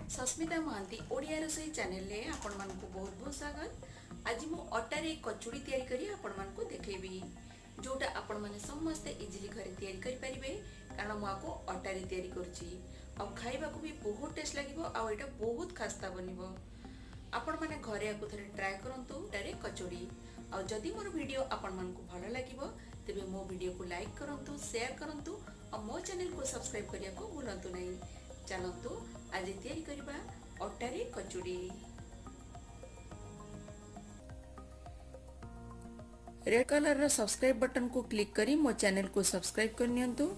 Sasmita Mahanti Odia रोसई channel ले आपण मानकु बहुत बहुत स्वागत। आज मु अटारे कचोड़ी तैयारी करी आपण मानकु देखेबी जोटा आपण माने समस्त इजीली घरे तैयारी करि परिबे कारण मु आको अटारे तैयारी करछि आ खाइबा को भी बहुत टेस्ट लागिवो आ एटा बहुत खास्ता बनिवो। आपण माने घरे आको थरे ट्राई करंतु अटारे कचोड़ी आ जदि मोर वीडियो आपण मानकु भलो लागिवो तेबे मो वीडियो को लाइक करंतु शेयर करंतु आ मो चैनल को सब्सक्राइब करिया को भूलंतु नहीं। चलंतु आज तैयारी करिबा अटारे कचोड़ी। रेड कलर रो सब्सक्राइब बटन को क्लिक करी मो चैनल को सब्सक्राइब कर नियंतु।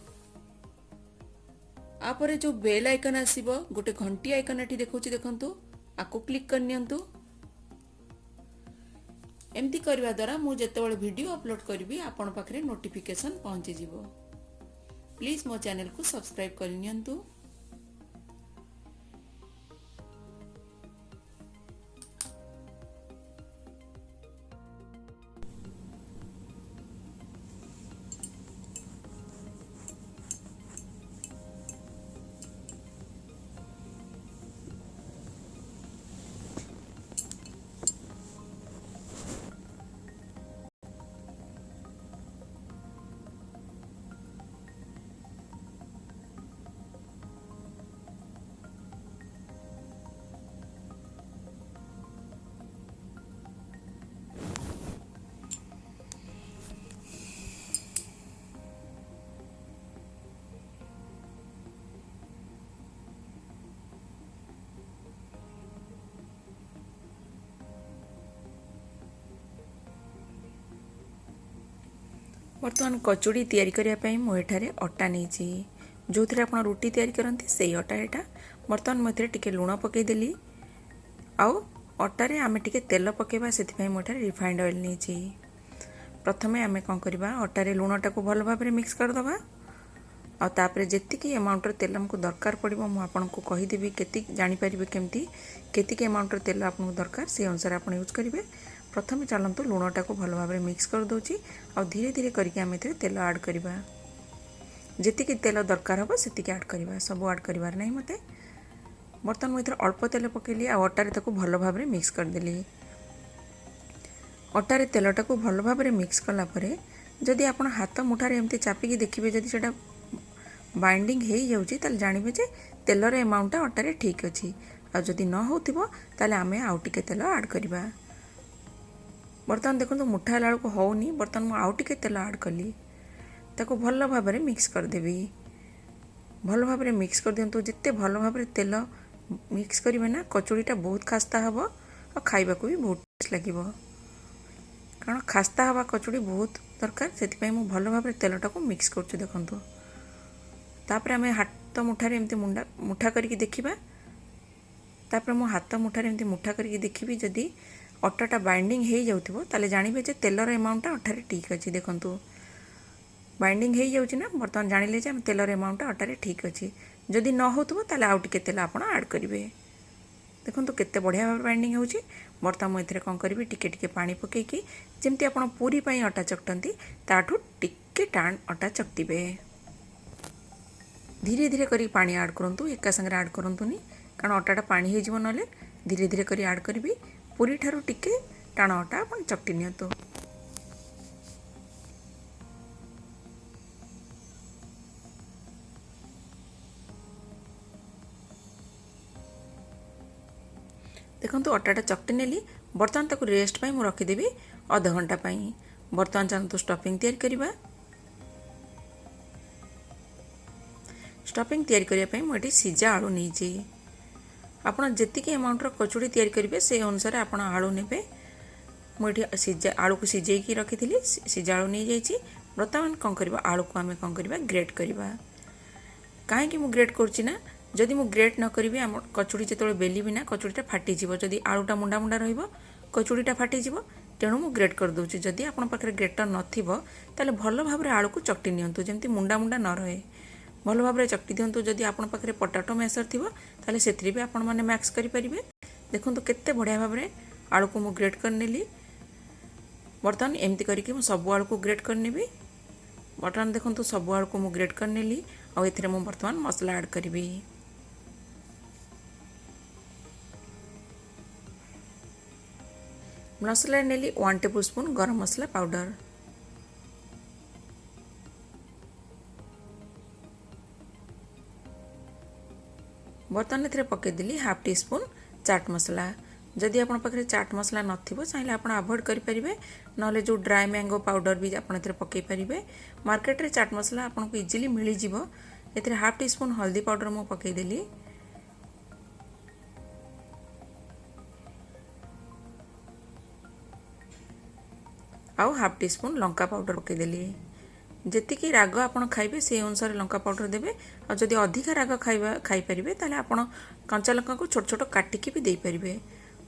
आपरे जो बेल आइकन आसीबो गोटे घंटी आइकन एठी देखौची देखंतु आको क्लिक कर नियंतु। एमती करबा द्वारा मु जेतेबेले वीडियो अपलोड करबी आपण पाखरे नोटिफिकेशन पहुंची जिवो। प्लीज मो चैनल को सब्सक्राइब कर नियंतु। बर्तमान कचोड़ी तैयारी करिया पई मो एठारे अटा नेछि जो थरे आपण रोटी तैयारी करंती सेही अटा एटा। बर्तमान मो एथरे टिके लूण पकई देली आउ अटारे आमे टिके तेल पकेबा सेति पई मो एठारे रिफाइंड ऑयल नेछि। प्रथमे आमे कोन करबा अटारे लूणटा को भलो भाबरे मिक्स कर दबा आ तापरे जेतिकी अमाउंट रे तेल हमको दरकार पड़िबो मो आपन को कहि देबी केति जानि परिबे केमती केतिके अमाउंट रे तेल आपन दरकार से अनुसार आपन यूज करिवे। प्रथमे चलंतु लूणटा को भलो भाबरे मिक्स कर दोची आ धीरे धीरे करके आमे एथरे तेल ऐड करबा। जेतिकी तेल दरकार हो सेतिकी ऐड करबा सब ऐड करबार नै मते। बर्तमान मो एथरे अल्प तेल पकेली आ अटारे ताको भलो भाबरे मिक्स कर देली। अटारे तेलटा को भलो भाबरे मिक्स कला परे जदि आपण हाथ मुठारे एमती चापिकी देखिबे जदि सेटा बाइंडिंग हे जाउची ताले जानिबे जे तेलर अमाउंट अटारे ठीक अछि आ जदि न होतिबो ताले आमे आउ टिके तेल ऐड करबा। बर्तमान देखो मुठा लाल को होनी बर्तमान मु आउ टिके तेल ऐड कली ताको भलो भाबरे मिक्स कर देबी। भलो भाबरे मिक्स कर दियंतु जिते भलो भाबरे तेल मिक्स करिवे ना कचोड़ीटा बहुत खास्ता हबो और खाइबा को भी बहुत टेस्ट लागिवो कारण खास्ता हवा कचोड़ी बहुत दरकार सेति पई मु भलो भाबरे तेलटा को मिक्स करछु देखंतु। तापर आमे हाथ मुठारे एमती मुठा करके देखिबा। तापर मो हाथ मुठारे एमती मुठा करके देखिबी जदी अटाटा बाइंडिंग हे जाउथिबो ताले जानिबे जे तेलर अमाउंट अटारे ठीक अछि। देखंतु बाइंडिंग हे जाउछि ना बर्तमान जानिले जे तेलर अमाउंट अटारे ठीक अछि। जदि न होतबो ताले आउ टिके तेल आपण ऐड करिवे। देखंतु केते बढ़िया भाबे बाइंडिंग होउछि। बर्तमान मो एथरे कोन करबी टिके टिके पानी पकेकी जेमती आपण पूरी पई अटा चकटंती ताठू टिके टाण अटा चकटिबे। धीरे धीरे करी पानी ऐड करंतु एका संगे ऐड करंतुनी कारण अटाटा पानी हे जिवो नले धीरे धीरे करी ऐड करबी। पूरी ठारू टिके टाण अटा आपण चकटी नियंतु। देखंतु अटाटा चकटी नेली बर्तमान ताकू रेस्ट पई मु रखि देबी आधा घंटा पई। बर्तमान चलंतु स्टफिंग तैयारी करिबा। स्टफिंग तैयारी करिया पई मु एठी सिजा आलू नेछि। आपण जेतिकी अमाउंट रो कचोड़ी तैयारी करिवे से अनुसार आपण आलू नेबे। मु एठी सिजा आलू को सिजेई की रखिथिली सिजा आलू नै जाईछि। बर्तमान कोन करबा आलू को आमे कोन करबा ग्रेट करबा। काहे कि मु ग्रेट करछि ना जदि मु ग्रेट न करिवे हम कचोड़ी जेतोले बेली बिना कचोड़ीटा फाटी जिवो। जदि आलूटा मुंडा मुंडा रहिबो कचोड़ीटा फाटी जिवो तेणु मु ग्रेट कर दोछि। जदि आपण पाखरे ग्रेटर नथिबो ताले भलो भाबरे आलू को चकटी नियंतु जेमति मुंडा मुंडा न रहे। भलो भाबरे चकटी दियंतु। जदि आपण पाखरे पोटैटो मैशर थिबो ताले सेथरि भी आपण माने मैक्स करि परिबे। देखंतु केते बढ़िया भाबरे आलू को मु ग्रेट कर नेली। बर्तमान एमती करके मु सब आलू को ग्रेट कर नेबी। बर्तमान देखंतु सब आलू को मु ग्रेट कर नेली आ एथिरे मु बर्तमान मसला ऐड करबी। मसला नेली 1 टेबल स्पून गरम मसला पाउडर, बर्तन एथरे पकेदेली हाफ टी स्पून चाट मसला। जदि आपण पाखरे चाट मसला नथिबो चाहिले आपण अवॉइड करि परिबे, नले जो ड्राई मैंगो पाउडर भी आपण एथरे पके परिबे। मार्केट रे चाट मसला आपण को इजीली मिली जिवो। एथरे हाफ टी स्पून हल्दी पाउडर मो पके देली, आउ half tea spoon Lanka powder पके देली। जेतिकी राग आपण खाइबे से अनुसार लंका पाउडर देबे। आ जदि अधिका राग खाई परिबे ताले आपण कंचा लंका को छोट छोट काटिकी भी दे परिबे।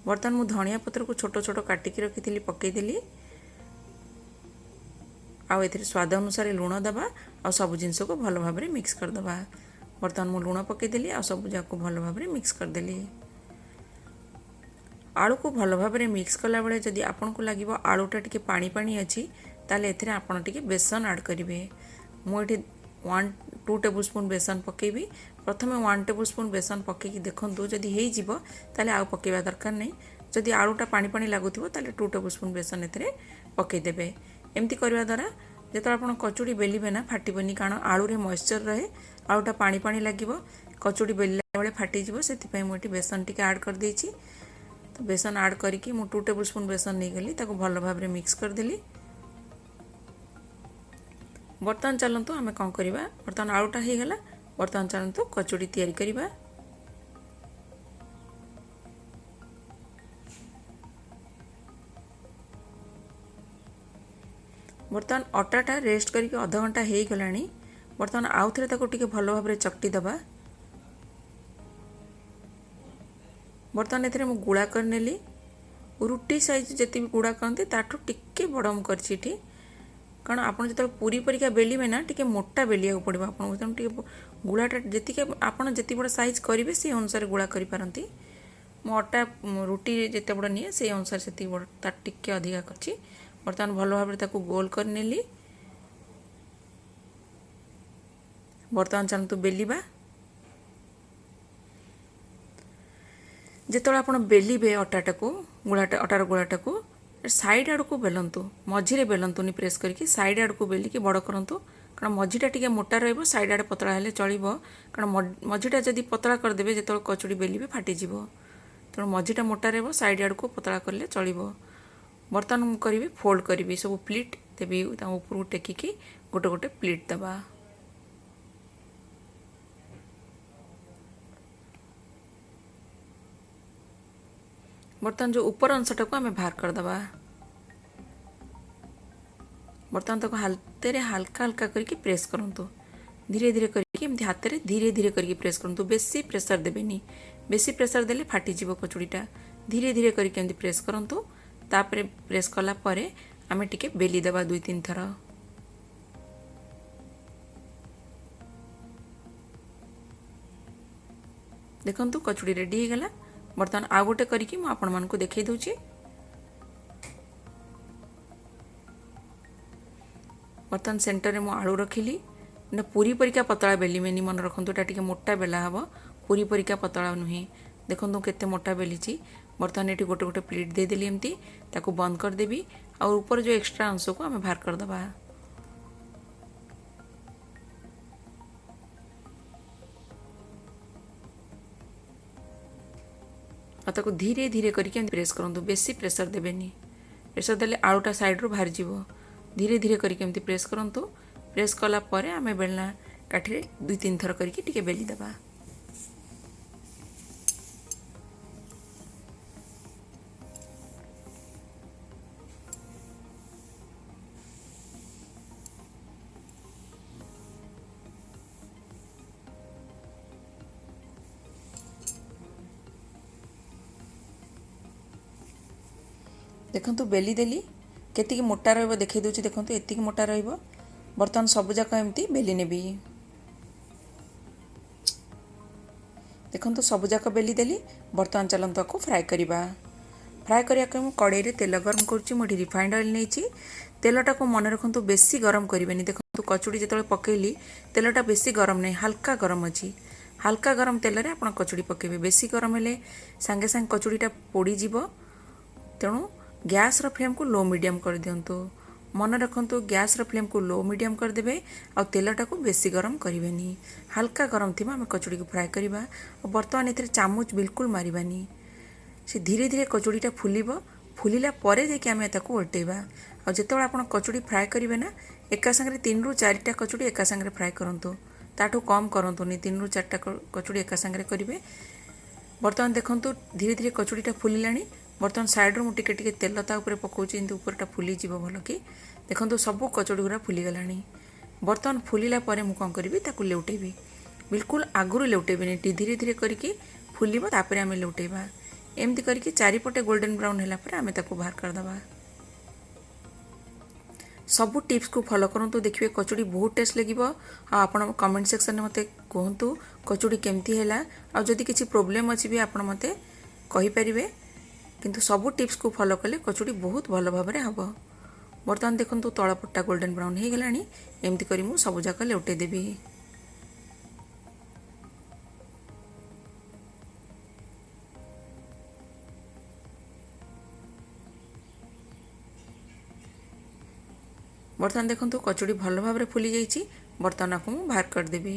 बर्तमान मु धनिया पत्र को छोट छोट काटिकी रखिथिली पके देली, आउ एथिरे स्वाद अनुसार लूण दबा, आ सब जिंस को भलो भाबरे मिक्स कर दबा। बर्तमान मु लूण पके देली, आ सब जाको भलो भाबरे मिक्स कर देली। आलू को भलो भाबरे मिक्स कला बेले जदि आपन को लागिवो आलूटा टिके पानी पानी अछि ताले एथिरे आपण टिके बेसन ऐड करिवे। मु एठी 1-2 टेबल स्पून बेसन पकेबी। प्रथमे 1 टेबल स्पून बेसन पकेकी देखंतु जदि हेई जिवो ताले आउ पकेबा दरकार नै। जदि आलूटा पानी पानी लागुथिवो ताले 2 टेबल स्पून बेसन एथिरे पके देबे। एमती करबा द्वारा जेतो आपण कचोड़ी बेलिबे ना फाटिबनी, कारण आलू रे मॉइस्चर रहे, आलूटा पानी पानी लागिवो, कचोड़ी बेलिला बेले फाटी जिवो। सेति पय मु एठी बेसन टिके ऐड कर देछि। तो बेसन ऐड करिकि मु 2 टेबल स्पून बेसन नै गली, ताको भलो भाबरे मिक्स कर देली। बर्तमान चलतु आमे कौन करिबा, बर्तमान आलूटा हो गला। बर्तमान चलतु कचोड़ी तैयारी करिबा। बर्तमान अटाटा रेस्ट करके आधा घंटा हो गलानी। बर्तमान आउ थे ताको टिके भलो भाबरे चकटी दबा। बर्तमान एथरे मु गुड़ा कर नेली। रुटी साइज जति भी गुड़ा करते ताठू टिके बड़ मु करछि एठी, कारण आपन जत पूरी परिका बेलिबे ना टिके मोटा बेलिया पड़ो। आपन टिके गुड़ाटा जी आपन जति बड़ साइज करेंगे से अनुसार गुड़ा करि पारंती। मो अटा रुटी जिते बड़ निए से अनुसार से बड़ तार टिके अधिका करछि। बर्तमान भलो भाबरे ताकू गोल कर नेली। बर्तमान चलतु बेलिबा। जेतोळे आपण बेलिबे अटाटा को गुड़ाटा अटार गुड़ाटा को साइड आड़ को बेलंतु, मझिरे बेलंतुनी प्रेस करके साइड आड़ को बेलिकी बड़ करंतु, कारण मझीटा टिके मोटा रहइबो, साइड आड़ पतला हेले चलिबो। कारण मझीटा जदि पतला कर देबे जेतोळे कचोड़ी बेलिबे फाटी जिवो। तेणु मझीटा मोटा रहइबो, साइड आड़ को पतला करले चलिबो। बर्तमान मु करिबी फोल्ड करिबी सब प्लेट देबी, ता ऊपर टेकिकी गोटे गोटे प्लेट दबा। बर्तमान जो ऊपर अंशटा को आमे बाहर कर दबा। बर्तमान तक हाथे हल्का हल्का करके प्रेस करंतु, धीरे धीरे करके एमती हाथ रे धीरे धीरे करके प्रेस करंतु। बेसी प्रेशर देबेनी, बेसी प्रेशर देले फाटी जीवो कचोड़ीटा। धीरे धीरे करके एमती प्रेस करंतु। तापरे प्रेस कला परे आमे टिके बेली दबा 2-3 थर। देखंतु कचोड़ी रेडी हो गला। बर्तमान आ गोटे करिकी मु आपण मानकु देखै दउची। बर्तमान सेंटर रे मु आलू रखिली। ने पूरी परिका पतला बेली मेनी, मन रखंतु एटा टिके मोटा बेला हबो, पूरी परिका पतला नुहे। देखंतु केते मोटा बेलीची। बर्तमान एटी गोटे गोटे प्लेट दे देली एमती, ताकू बंद कर देबी। आ ऊपर जो एक्स्ट्रा अंश को आमे बाहर कर दबा। आ ताकू धीरे धीरे करके प्रेस करंतु, बेसी प्रेशर देबेनी। प्रेशर देले आलूटा साइड रो बाहर जीवो। धीरे धीरे करके एमती प्रेस करंतु। प्रेस कला परे आमे बेलना काठिरे 2-3 थर करके टिके बेली दबा। देखंतु बेली देली केतिकी मोटा रहइबो देखै दउची। देखंतु एतिकी मोटा रहइबो। बर्तमान सब जाक एमती बेली नेबी। देखंतु सब जाक बेली देली। बर्तमान चलंतु को फ्राई करिबा। फ्राई करिया को मु कड़ाई रे तेल गरम करछि। मु रिफाइंड ऑयल नेछि। तेलटा को मन रखंतु बेसी गरम करिबेनी। देखंतु कचोड़ी जेतले पकेली तेलटा बेसी गरम नै, हल्का गरम अछि। हल्का गरम तेल रे आपण कचोड़ी पकेबे। बेसी गरम हेले संगे संग कचोड़ीटा पोड़ी जिवो। तेणु गैस रो फ्लेम को लो मीडियम कर दियंतु। मन रखंतु गैस रो फ्लेम को लो मीडियम कर देबे आ तेलटा को बेसी गरम करिवेनी। हल्का गरम थिबा हम कचोड़ी को फ्राए करिबा। और बर्तमान एथिरे चामच बिल्कुल मारिबानी। से धीरे धीरे कचोड़ीटा फुलिबो। फुलिला परे जे कि आमे ताको उल्टेबा। आ जेतेबेला आपण कचोड़ी फ्राए करिवे ना एका संगे 3 रु 4टा कचोड़ी एका संगे फ्राए करंतु। ताठू कम करंतुनी 3 रु 4टा कचोड़ी एका संगे करिवे। बर्तमान देखंतु धीरे धीरे कचोड़ीटा फुलिलानी। बर्तमान साइड रू टिके टिके तेल ता ऊपर पकाउछि एंती ऊपरटा फुली जीवो भलो कि। देखंतु सब कचोड़ी गुरा फुली गलानी। बर्तमान फुलिला परे मु कोन करबी ताकू लेउटेबी। बिल्कुल आगुरु लेउटेबिनी धीरे धीरे करिके फुलिबो तापरे आमे लेउटेबा। एमती करके चारिपटे गोल्डन ब्राउन होला पर आमे ताकू बाहर कर दबा। सबू टिप्स को फॉलो करंतु देखिए कचोड़ी बहुत टेस्ट लगिबो। आ आपण कमेंट सेक्शन में मते कहंतु कचोड़ी केमती हैला। आ जदी किछि प्रॉब्लम अछि भी आपण मते कहि परिबे। किंतु सबू टिप्स को फॉलो कले कचोड़ी बहुत भलो भाबरे हबो। बर्तमान देखंतु तळपट्टा गोल्डन ब्राउन हे गलानी। एमती करी मु सबु जाक लेउटे देबी। बर्तमान देखंतु कचोड़ी भलो भाबरे फुली जाइछि। बर्तमान आपको मु बाहर कर देबी।